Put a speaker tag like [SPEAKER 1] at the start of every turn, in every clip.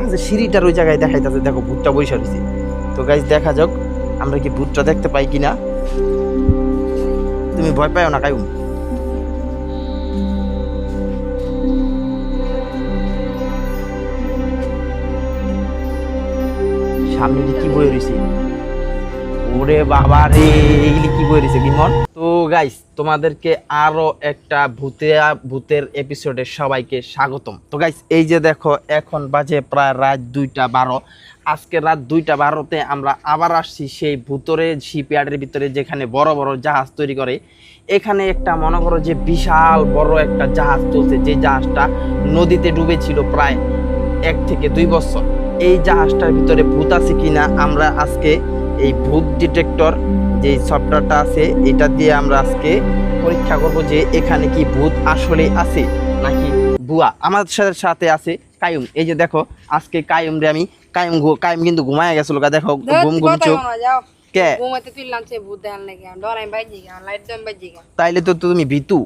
[SPEAKER 1] জাহাজের সিঁড়িটার ওই জায়গায় দেখাইতেছে, দেখো ভূতটা বসে রয়েছে। তো গাইস দেখা যাক আমরা কি ভূতটা দেখতে পাই কিনা। তুমি ভয় পাও না কায়ুম? সামনে কি বই রয়েছে? ওরে বাবা রে, এইগুলি কি বই রয়েছে বিমন? তো গাইস তোমাদেরকে আরো একটা ভূতের এপিসোডে সবাইকে স্বাগতম। তো গাইস এই যে দেখো এখন বাজে প্রায় রাত 2:12। আজকে রাত 2:12-তে আমরা আবার আসছি সেই ভূতরে শিপইয়ার্ডের ভিতরে, যেখানে বড় বড় জাহাজ তৈরি করে। এখানে একটা মনে করো যে বিশাল বড় একটা জাহাজ চলছে, যে জাহাজটা নদীতে ডুবেছিল প্রায় 1 থেকে 2 বছর। এই জাহাজটার ভিতরে ভূত আছে কিনা আমরা আজকে এই ভূত ডিটেক্টর যে সফটওয়্যারটা আছে এটা দিয়ে আমরা আজকে পরীক্ষা করব যে এখানে কি ভূত আসলে আছে নাকি ভুয়া। আমার সাথে আছে কায়ুম। এই যে দেখো আজকে কায়ুম রে আমি কায়ুম কিন্তু ঘুমায় গেছিল, দেখো ঘুম চোখ কে তাইলে তো তুমি ভীতু।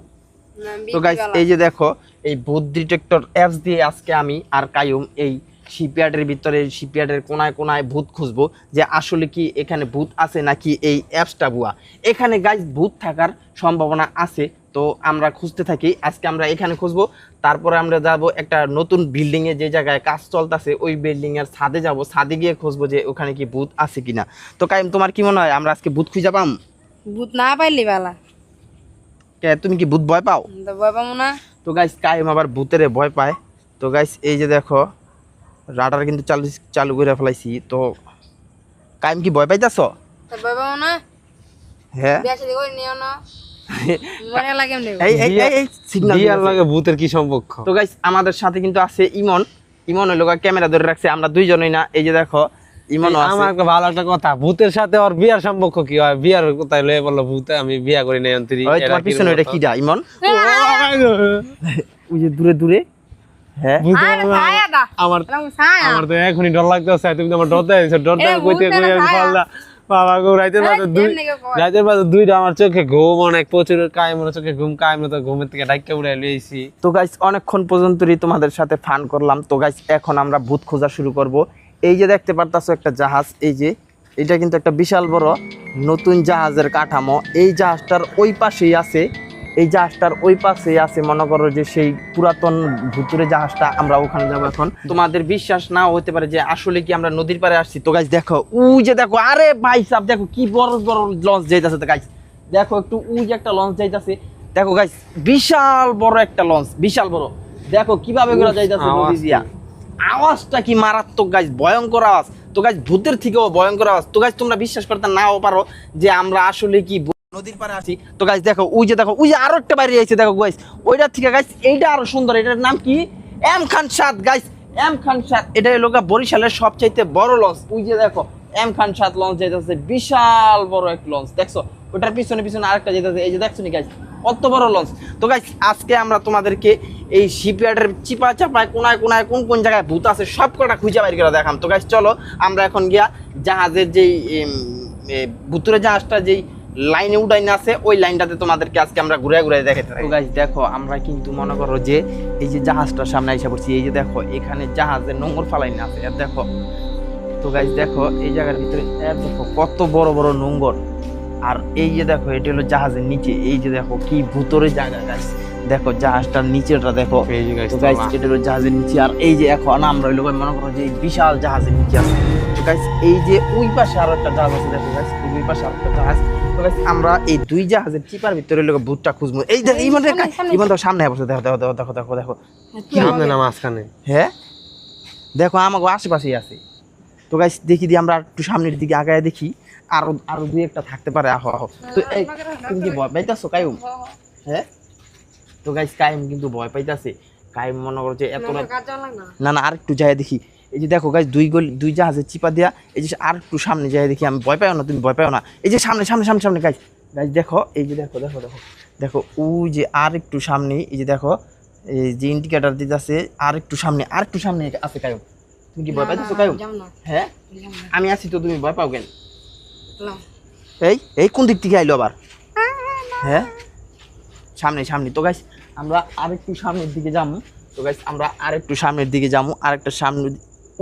[SPEAKER 1] তো গাইস এই যে দেখো এই ভূত ডিটেক্টর অ্যাপস দিয়ে আজকে আমি আর কায়ুম এই শিপইয়ার্ডের ভিতরে, শিপইয়ার্ডের কোনায় কোনায় ভূত খুঁজবো যে আসলে কি এখানে ভূত আছে নাকি এই অ্যাপসটা ভুয়া। এখানে গাইস ভূত থাকার সম্ভাবনা আছে, তো আমরা খুঁজতে থাকি। আজকে আমরা এখানে খুঁজবো, তারপরে আমরা যাব একটা নতুন বিল্ডিংয়ে, যে জায়গায় কাজ চলতেছে ওই বিল্ডিংয়ের ছাদে যাব, ছাদে গিয়ে খুঁজবো যে ওখানে কি ভূত আছে কিনা। তো কাইম তোমার কি মনে হয় আমরা আজকে ভূত খুঁজে পাম?
[SPEAKER 2] ভূত না পাইলি বালা।
[SPEAKER 1] কে তুমি কি ভূত ভয় পাও?
[SPEAKER 2] ভয় পাবো না।
[SPEAKER 1] তো গাইস কাইম আবার ভূতের ভয় পায়। তো গাইস এই যে দেখো রাডার কিন্তু চালু করে ফেলাইছি। তো কাইম কি ভয় পাইতাছ?
[SPEAKER 2] ভয় পাবো না।
[SPEAKER 1] হ্যাঁ
[SPEAKER 3] ভূতের কি সম্পর্ক?
[SPEAKER 1] তো গাইস আমাদের সাথে কিন্তু আছে ইমন। ইমন হলো ক্যামেরা ধরে রাখছে, আমরা দুইজনই না। এই যে দেখো ইমন
[SPEAKER 3] আমার একটা ভালো একটা কথা, ভূতের সাথে ওর বিয়ার সম্পর্ক কি হয়? বিয়ার কোথায় লয়ে বললো ভূতে, আমি বিয়া করি নাই অন্তরি।
[SPEAKER 1] তোমার পিছনে ওটা কি দা ইমন? ওই যে দূরে দূরে। হ্যাঁ
[SPEAKER 3] আমার তো এখনই ডর লাগতেছে। তুমি তো আমার ডর দিয়েছো, ডরটা কইতে কই আমি পারলা। বাবা গো রাতের বাজে 2টা আমার চোখে ঘুম অনেক প্রচুর। কায়েমের চোখে ঘুম, কায়েমে তো ঘুমের থেকে ডাইকা উড়াই লইছি।
[SPEAKER 1] তো গাইস অনেকক্ষণ পর্যন্তই তোমাদের সাথে ফান করলাম। তো গাইস এখন আমরা ভূত খোঁজা শুরু করব। এই যে দেখতে পারতাছো একটা জাহাজ, এই যে এটা কিন্তু একটা বিশাল বড় নতুন জাহাজের কাঠামো। এই জাহাজটার ওই পাশেই আছে, এই জাহাজটার ওই পাশেই আছে মনে করো যে সেই পুরাতন ভুতুরে জাহাজটা। আমরা ওখানে যাবো এখন। তোমাদের বিশ্বাস নাও হতে পারে যে আসলে কি আমরা নদীর পাড়ে আসছি। তো গাইস দেখো ওই যে দেখো, আরে ভাই সাহেব দেখো কি বড় বড় লঞ্চ যাইতেছে। তো গাইস দেখো একটু ওই যে একটা লঞ্চ যাইতেছে, দেখো গাইস বিশাল বড় একটা লঞ্চ, বিশাল বড়। দেখো কিভাবে করে যাইতেছে নদী দিয়া। আওয়াজটা কি মারাত্মক গাইস, ভয়ঙ্কর আওয়াজ। তো গাইস ভূতের থেকেও ভয়ঙ্কর আওয়াজ। তো গাইস তোমরা বিশ্বাস করতে নাও পারো যে আমরা আসলে কি নদীর পাড়ে আছি। তো গাইস দেখো ওই যে দেখো ওই যে আরো একটা বাইরে আইছে, দেখো গাইস ওইটার থেকে গাইস এইটা আরো সুন্দর। এটার নাম কি? এম খান সাদ গাইস, এম খান সাদ। এটা হলো বরিশালের সবচাইতে বড় লঞ্চ। ওই যে দেখো এম খান সাদ লঞ্চ যাইতেছে, বিশাল বড় এক লঞ্চ। দেখছো ওটার পিছনে পিছনে আরেকটা যাইতেছে, এই যে দেখছো নি গাইস কত বড় লঞ্চ। তো গাইস আজকে আমরা তোমাদেরকে এই শিপইয়ার্ডের চিপা চাপায় কোনায় কোনায় কোন কোন জায়গায় ভূত আছে সব কটা খুঁজে বাইর করে দেখাম। তো গাইস চলো আমরা এখন গিয়া জাহাজের যেই ভূতুরে জাহাজটা যেই লাইনে উঠাইনা আছে ওই লাইনটাতে তোমাদেরকে আজকে আমরা ঘুরে ঘুরে দেখাতে। তো গাইস দেখো আমরা কিন্তু মনে করো যে এই যে জাহাজটার সামনে এসে পড়ছি। এই যে দেখো এখানে জাহাজের নোংর ফালাইনা আছে, আর দেখো। তো গাইস দেখো এই জায়গার ভিতরে দেখো কত বড় বড় নোংর। আর এই যে দেখো এটা হলো জাহাজের নিচে। এই যে দেখো কি ভূতরে জায়গা গাইস, দেখো জাহাজটার নিচেটা দেখো। তো গাইস এটা হলো জাহাজের নিচে। আর এই যে এখন আমরা হইলো মনে করো যে বিশাল জাহাজের নিচে আছে। তো গাইস এই যে ওই পাশে আরো একটা জাহাজ আছে, দেখো গাইস ওই পাশে আরো একটা জাহাজ। তো গাইস আমরা এই দুই জাহাজের চিপার ভিতরে লোক ভূতটা খুঁজবো। এই দেখো ইমন তো সামনে বসে, দেখো দেখো দেখো দেখো দেখো
[SPEAKER 3] সামনে না মাঝখানে।
[SPEAKER 1] হ্যাঁ দেখো আমাকে আশেপাশেই আছে। তো গাইস দেখি দিয়ে আমরা একটু সামনের দিকে আগায় দেখি, আরো আরো দুই একটা থাকতে পারে। আহো আহো। তো এই তুমি কি ভয় পাইতাছো কায়ুম? হ্যাঁ তো গাইস কায়ুম কিন্তু ভয় পাইতাছে। কায়ুম মনে করো যে এত না না আরেকটু যায় দেখি। এই যে দেখো গাইস দুই জাহাজের চিপা দেয়া। এই যে আর একটু সামনে যায় দেখি। আমি ভয় পাইও না, তুমি ভয় পাইও না। এই যে সামনে সামনে সামনে সামনে গাইস গাইস দেখো এই যে দেখো দেখো দেখো দেখো ওই যে আর একটু সামনে। এই যে দেখো এই যে ইন্ডিকেটর দিতেছে, আর একটু সামনে আছে কায়ুম। তুমি কি ভয় পাইতেছো কায়ুম? হ্যাঁ আমি আছি তো, তুমি ভয় পাও কেন? এই এই কোন দিক থেকে আইলো আবার? হ্যাঁ সামনে সামনে। তো গাইস আমরা আরেকটু সামনের দিকে যাবো। তো গাইস আমরা আরেকটু সামনের দিকে যাবো, আরেকটা সামনে।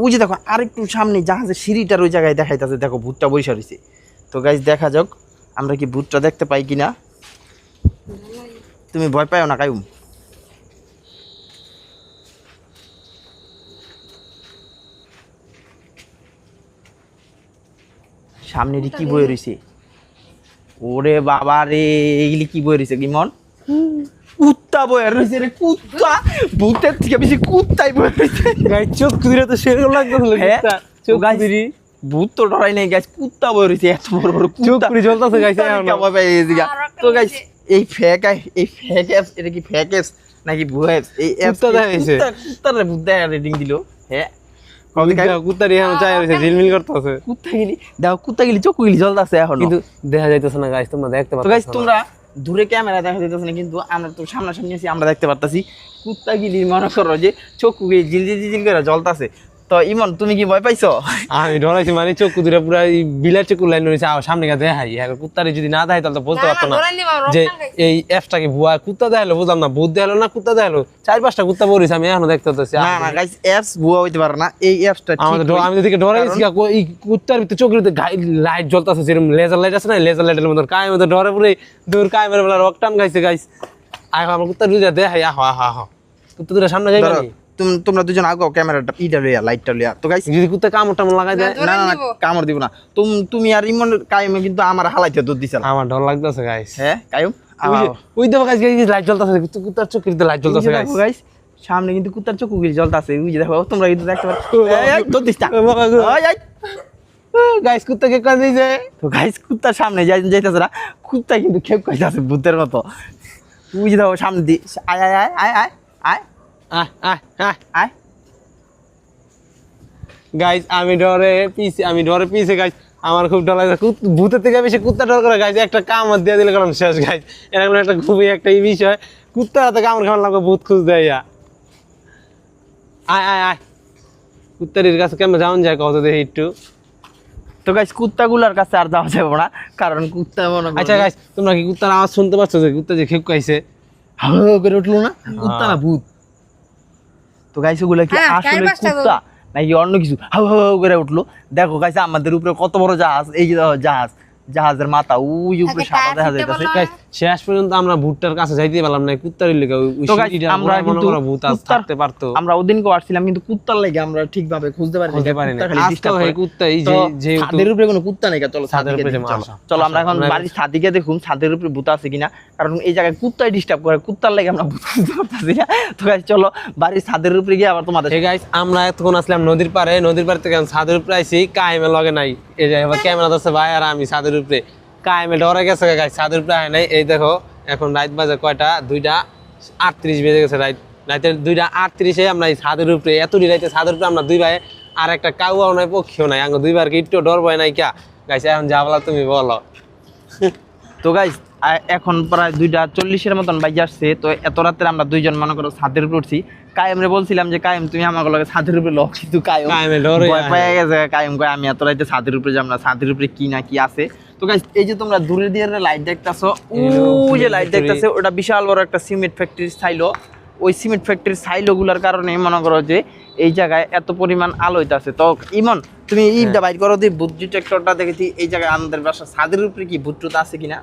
[SPEAKER 1] ওই যে দেখো আরেকটু সামনে জাহাজের সিঁড়িটার ওই জায়গায় দেখাইতেছে, দেখো ভূতটা বসে রয়েছে। তো গাইস দেখা যাক আমরা কি ভূতটা দেখতে পাই কিনা। তুমি ভয় পাও না কায়ুম? সামনে কি বয়ে রয়েছে? ওরে বাবা রে, এগুলি কি বয়ে রয়েছে ইমন? কুত্তা বয়ে রয়েছে রে, কুত্তা। ভূতের থেকে বেশি কুত্তাই বয়ে রয়েছে।
[SPEAKER 3] গাইস চোখ দিলে তো সেরকম লাগতেছিল
[SPEAKER 1] হ্যাঁ,
[SPEAKER 3] চোখ
[SPEAKER 1] গাইস
[SPEAKER 3] দিলি
[SPEAKER 1] ভূত তো ডরাই নাই গাইস, কুত্তা বয়ে রয়েছে এত বড় বড়
[SPEAKER 3] চোখ
[SPEAKER 1] কুত্তা।
[SPEAKER 3] পুরি জ্বলতেছে গাইস
[SPEAKER 1] কুত্তা ভয় পেয়ে গেছি গা। তো গাইস এই ফেক অ্যাপস, এটা কি ফেক অ্যাপস নাকি ভুয়া অ্যাপস? এই অ্যাপস
[SPEAKER 3] কুত্তা দেখাইছে।
[SPEAKER 1] কুত্তার ভূত দেখা রেটিং দিল। হ্যাঁ
[SPEAKER 3] কুত্তা রিয়া চাই রয়েছে, ঝিলমিল করতেছে,
[SPEAKER 1] কুত্তা গিলি দেখো, কুত্তা গিলি চোখ গিলি জ্বলতেছে এখন।
[SPEAKER 3] কিন্তু দেখা যাইতেছে না গাইস, তোমরা দেখতে
[SPEAKER 1] তো
[SPEAKER 3] পাচ্ছ
[SPEAKER 1] গাইস তোমরা দূরে ক্যামেরা দেখা যাইতেছে না, কিন্তু আমরা তো সামনাসামনি আছি, আমরা দেখতে পারতাছি কুত্তা গিলি মনে করো যে চোখ গিলি জিল জিল জিল করে জ্বলতাছে। তো ইমন তুমি কি ভয় পাইছো?
[SPEAKER 3] আমি ডরাইছি, মানে চোখ দুটা পুরো বিলার চোখ লাইন রয়েছে, সামনে গিয়ে দেখাই। এখন কুত্তারে যদি না দেখাই তাহলে তো বুঝতে পারতো না যে এই অ্যাপসটাকে ভুয়া। কুত্তা দেখালো বুঝলাম না, ভূত দেখালো না কুত্তা দেখালো, 4-5টা কুত্তা পড়েছে, আমি এখনো দেখতে পাচ্ছি।
[SPEAKER 1] না না গাইস অ্যাপস ভুয়া হইতে পারে না, এই অ্যাপসটা
[SPEAKER 3] আমি দেখে ডরাইছি। এই কুত্তার ভিতরে চোখের ভিতরে লাইট জ্বলতেছে, যেরকম লেজার লাইট আছে না, লেজার লাইটের মতো কায় মতো ডরে পুরো দূর কায় মেরে বেলা রকটান গাইছে গাইস। আমার কুত্তার দুইটা দেখাই, কুত্তা দুটা সামনে যাইবে না।
[SPEAKER 1] তোমরা দুজন আগাও ক্যামেরাটা ইটা লইয়া লাইটটা লইয়া। তো গাইস
[SPEAKER 3] যদি কুত্তা কামড় টামড় লাগাই দেয়,
[SPEAKER 1] না না কামড় দিব না। তুমি আর ইমন কায়মে কিন্তু আমার হালাইতে দুধ দিছিল।
[SPEAKER 3] আমার ডর লাগতেছে গাইস।
[SPEAKER 1] হ্যাঁ কায়ুম
[SPEAKER 3] ওই দেখো গাইস, লাইট জ্বলতেছে, কুত্তার চোখের ভিতরে লাইট জ্বলতেছে গাইস।
[SPEAKER 1] গাইস সামনে কিন্তু কুত্তার চোখ গুলি জ্বলতাছে, ওই যে দেখো তোমরা কিন্তু দেখতে পাচ্ছ। এই দুধ দিছ না
[SPEAKER 3] গাইস, কুত্তা কে কাজ দিছে।
[SPEAKER 1] তো গাইস কুত্তার সামনে যাইতাছে না, কুত্তা কিন্তু খেপ কইতাছে ভূতের মতো। ওই যে দেখো সামনে দি আয় আয় আয় আয় আয় আয় আয়।
[SPEAKER 3] গাইস আমি ডরে পিছে গাইস, আমার খুব ডর লাগে। ভূতের থেকে বেশি কুত্তা ডর করে গাইস। একটা কামড় দিয়ে দিলে কারণ শেষ গাইস। এরকম একটা খুবই একটা বিষয়, কুত্তা হাতে কামড় খাওয়ার লাগবে, ভূত খুঁজ দেয়। আয় আয় আয়, কুত্তার কাছে কেমন যাওয়া যায় কত দেখি একটু।
[SPEAKER 1] তো গাইস কুত্তাগুলার কাছে আর যাওয়া যাবে না, কারণ কুত্তা মনে করো।
[SPEAKER 3] আচ্ছা গাইস, তোমরা কি কুত্তার আওয়াজ শুনতে পাচ্ছ? যে কুত্তা যে খেপ খাইছে,
[SPEAKER 1] হাউ করে উঠলো না, কুত্তা না ভূত। তো গাইস ওগুলা কি আসলে কুত্তা নাকি অন্য কিছু? হাউ হাউ করে উঠলো। দেখো গাইস আমাদের উপরে কত বড় জাহাজ, এই যে জাহাজের মাথা ওই উপরে সাদা দেখা যাইতেছে।
[SPEAKER 3] গাইস শেষ পর্যন্ত আমরা ভূতটার কাছে যাইতে পারলাম না, কুত্তার লেগে।
[SPEAKER 1] আমরা কিন্তু
[SPEAKER 3] ভূত থাকতে পারতো।
[SPEAKER 1] আমরা ওদিনকে আসছিলাম, কিন্তু কুত্তার লেগে আমরা ঠিকভাবে খুঁজতে পারিনি।
[SPEAKER 3] কুত্তা এই যে
[SPEAKER 1] ছাদের উপরে কোনো কুত্তা নেই। চলো ছাদের উপরে চলো, আমরা এখন বাড়ির ছাদিকে দেখুন ছাদের উপরে ভূত আছে কিনা, কারণ এই জায়গায় কুত্তাই ডিস্টার্ব করে, কুত্তার লেগে আমরা ভূত খুঁজতে পারতেছি না। তো গাইস চলো বাড়ির ছাদের উপরে গিয়ে আবার তোমাদের।
[SPEAKER 3] গাইস আমরা এতক্ষণ আসলাম নদীর পাড়ে, নদীর পাড় থেকে ছাদের উপরে আইছি, কায়েমের লগে নাই। এই যে এবার ক্যামেরা ধরছে ভাই আর আমি ছাদের উপরে, কায়েমে ডরে গেছে গাইস, ছাদের উপরে আয় নাই। এই দেখো এখন রাত বাজে কয়টা, 2:38 বেজে গেছে। রাতের 2:38-এ আমরা এই ছাদের উপরে, এতটি রাইতে ছাদের উপরে আমরা দুই ভাই, আর একটা কাউয়াও নাই পক্ষীও নাই, আঙ্গ দুইবার কি একটু ডর ভয় নাই কিয়া গাইস? এখন যা বলা তুমি বলো।
[SPEAKER 1] তো গাইস এখন প্রায় 2:40-এর মতন বাজে আসছে। তো এত রাতে আমরা দুইজন মনে করো ছাদের উপরে উঠছি। কায়েমরে বলছিলাম যে কায়েম তুমি আমার লগে ছাদের উপরে লও, কিন্তু
[SPEAKER 3] কায়েমে ডরে
[SPEAKER 1] ভয় পেয়ে গেছে। কায়েম কয় আমি এত রাতে ছাদের উপরে যাব না, ছাদের উপরে কি না কি আছে। তো গাইস এই যে তোমরা দূরে দিয়ে লাইট দেখতাছো, ওই যে লাইট দেখতাছো, ওটা বিশাল বড় একটা সিমেন্ট ফ্যাক্টরির সাইলো। ওই সিমেন্ট ফ্যাক্টরির সাইলোগুলোর কারণে মনে করো যে এই জায়গায় এত পরিমাণ আলো হইতাছে। তো ইমন তুমি ইটা বাইর করো দি, ভূত ডিটেক্টরটা দেখেছি এই জায়গায় আমাদের বাসা ছাদের উপরে কি ভূত টুত আছে কিনা।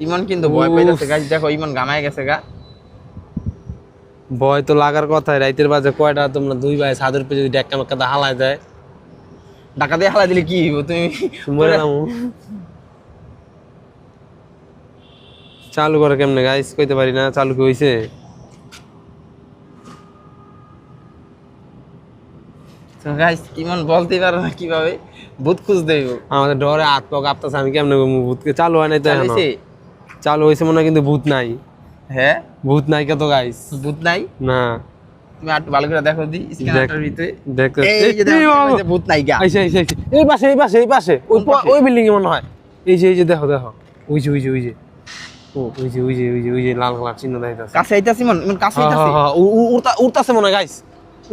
[SPEAKER 1] ইমন কিন্তু ভয় পাইতেছে গাইস, দেখো ইমন গামায় গেছে গা।
[SPEAKER 3] ভয় তো লাগার কথা। রাইতের বাজে কয়টা, তোমরা দুই ভাই ছাদের উপরে যদি ডাক্কা মাক্কা হালাই দেয়,
[SPEAKER 1] ঢাকা দিয়ে হালাই দিলে কি হইব? তুমি
[SPEAKER 3] মরে যাবো। চালু করে কেমনে গাইস কইতে পারি না, চালু কি হইছে?
[SPEAKER 1] তো গাইস ইমন বলতে পারো না কিভাবে ভূত খুঁজ দেব।
[SPEAKER 3] আমাদের ডরে হাত পা কাঁপতাছে, আমি কেমনে ভূতকে চালু হয় নাই তো এখনো। চালু হয়েছে মনে হয়, কিন্তু ভূত নাই।
[SPEAKER 1] হ্যাঁ
[SPEAKER 3] ভূত নাই কত গাইস,
[SPEAKER 1] ভূত নাই
[SPEAKER 3] না।
[SPEAKER 1] তুমি একটু ভালো করে দেখো দি স্ক্যানারটার ভিতরে,
[SPEAKER 3] দেখো
[SPEAKER 1] এই যে দেখো ভূত নাই গা।
[SPEAKER 3] আইছে আইছে আইছে, এই পাশে এই পাশে এই পাশে, ওই বিল্ডিং এ মনে হয়। এই যে দেখো দেখো, ওই যে ও ওই যে লাল কালার চিহ্ন দেখাইতাছে।
[SPEAKER 1] কাছে আইতাছি মন, ইমন কাছে আইতাছি।
[SPEAKER 3] উড়তাছে মনে হয় গাইস,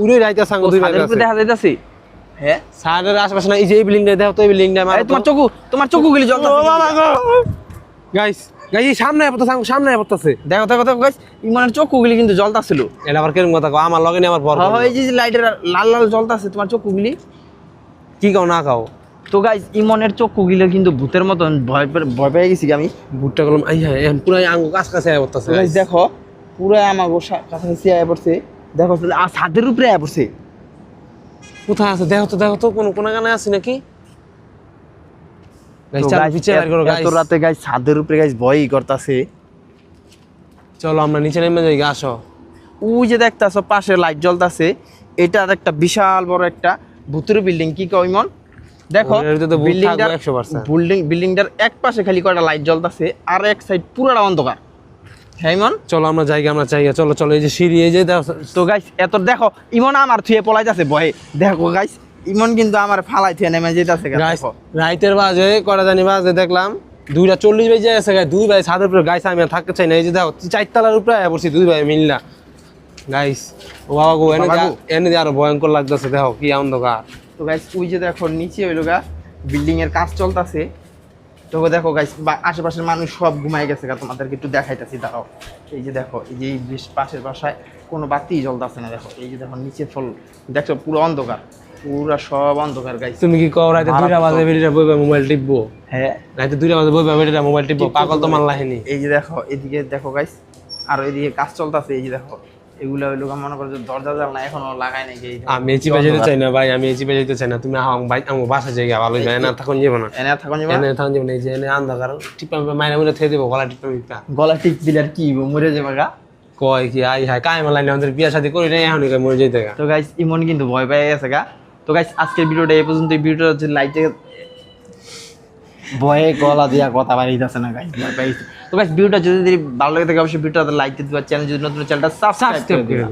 [SPEAKER 3] উড়ে যাইতাছে আঙ্গ দুই ভাই কাছে।
[SPEAKER 1] দেখা যাইতাছে। হ্যাঁ
[SPEAKER 3] সাইডের আশেপাশে না, এই যে এই বিল্ডিংটা দেখো তো, এই বিল্ডিংটা
[SPEAKER 1] তোমার চোখু গুলি জ্বলতাছে
[SPEAKER 3] গাইস। গাইস সামনে সামনে পড়তেছে
[SPEAKER 1] দেখো দেখো দেখো গাইস ইমনের চক্ষুগুলি কিন্তু জ্বলতাছিল।
[SPEAKER 3] এটা আবার কিরকম কথা কও আমার লগে নিয়ে আমার বর
[SPEAKER 1] এই যে লাইটের লাল লাল জ্বলতাছে তোমার চক্ষুগুলি,
[SPEAKER 3] কি কাও না কাও।
[SPEAKER 1] তো গাইস ইমনের চক্ষুগুলো কিন্তু ভূতের মতন ভয় পেয়ে গেছি আমি।
[SPEAKER 3] ভুট্টা কলম আই হ্যাঁ এখন পুরো আঙ্গু কাছ কাছে আয় পড়তেছে।
[SPEAKER 1] গাইস দেখো পুরো আমার কাছাকাছি আয় পড়ছে, দেখো আর ছাদের উপরে আয় পড়ছে।
[SPEAKER 3] কোথায় আছে দেখো তো কোন গানে আছে নাকি গাইস?
[SPEAKER 1] তো
[SPEAKER 3] চলো
[SPEAKER 1] guys,
[SPEAKER 3] পিছে বের করো গাইস।
[SPEAKER 1] এত রাতে গাইস ছাদের উপরে গাইস ভয়ই করতেছে।
[SPEAKER 3] চলো আমরা নিচে নেমে যাই, আসো।
[SPEAKER 1] ওই যে দেখতাছো পাশে লাইট জ্বলতাছে, এটা আর একটা বিশাল বড় একটা ভূতের বিল্ডিং। কি কও ইমন? দেখো
[SPEAKER 3] ওর ভিতরে তো ভূত
[SPEAKER 1] বিল্ডিংটার
[SPEAKER 3] থাকবে 100%।
[SPEAKER 1] বিল্ডিংটার এক পাশে খালি কয়টা লাইট জ্বলতাছে আর এক সাইড পুরোটা অন্ধকার। হ্যাঁ ইমন?
[SPEAKER 3] চলো আমরা যাই চলো এই যে সিঁড়ি এই যে দেখো।
[SPEAKER 1] তো গাইস এত দেখো ইমন আমার থুয়ে পলাইতাছে ভয়ে। দেখো গাইস ইমন কিন্তু আমার ফালাই থুয়ে নেমে যেতেছে।
[SPEAKER 3] গাইস রাইতের বাজে কটা জানি বাজে দেখলাম 2:40 বেজে গেছে গাইস। দুই ভাই ছাদের উপরে গাইস আমি আর থাকতে চাই না। এই যে দেখো 4 তলার উপরে আয়া পড়ছি দুই ভাই মিললা গাইস। ও বাবা গো এনে আরো ভয়ঙ্কর লাগতেছে, দেখো কি অন্ধকার।
[SPEAKER 1] তো গাইস ওই যে দেখো নিচে হইলো গা বিল্ডিং এর কাজ চলতেছে। তো দেখো গাইস আশেপাশের মানুষ সব ঘুমাই গেছে গা, তোমাদেরকে একটু দেখাইতেছি দাঁড়াও। এই যে দেখো এই যে পাশের বাসায় কোনো বাতি জ্বলতেছে না। দেখো এই যে দেখো নিচে ফল দেখছো পুরো অন্ধকার, পুরো সব অন্ধকার গাইস।
[SPEAKER 3] তুমি কি কও রাইতে 2টা বাজে বেরিয়ে বইবা মোবাইল টিপবো?
[SPEAKER 1] হ্যাঁ
[SPEAKER 3] রাইতে 2টা বাজে বইবা বেরিয়ে মোবাইল টিপবো? পাগল তো মানলাহিনি।
[SPEAKER 1] এই যে দেখো এদিকে দেখো গাইস আর এদিকে কাজ চলতেছে। এই যে দেখো এগুলো হইলো মনে করো যে দরজা জানলা এখনো লাগাই নাই।
[SPEAKER 3] আমি এই চিপে যেতে চাই না ভাই, আমি এই চিপে যেতে চাই না। তুমি আমার বাসা জায়গা ভালো যায় না, তখন যাবো না।
[SPEAKER 1] এনে থাকুন
[SPEAKER 3] এনে তখন যাবো না। এই যে এনে অন্ধকার টিপা মাইনা মুলে থেকে দেবো, গলা টিপা মিপা
[SPEAKER 1] গলা টিপ দিলে আর কি মরে যাবে গা।
[SPEAKER 3] কয় কি আই হাই কাই মালাইনি আমাদের বিয়া শাদী করি না এখন মরে যেতে গা।
[SPEAKER 1] তো গাইস ইমন কিন্তু ভয় পেয়ে গেছে গা। তো গাইস আজকের ভিডিওটা এই পর্যন্ত। এই ভিডিওটা হচ্ছে লাইটে ভয়ে গলা দিয়া কথা বাড়িতেছে না গাইস, ভয় পেয়ে গেছে। তো গাইস ভিডিওটা যদি ভালো লাগে থাকে অবশ্যই ভিডিওটা লাইক দিতে পারো, চ্যানেল যদি নতুন চ্যানেলটা সাবস্ক্রাইব করে দিও।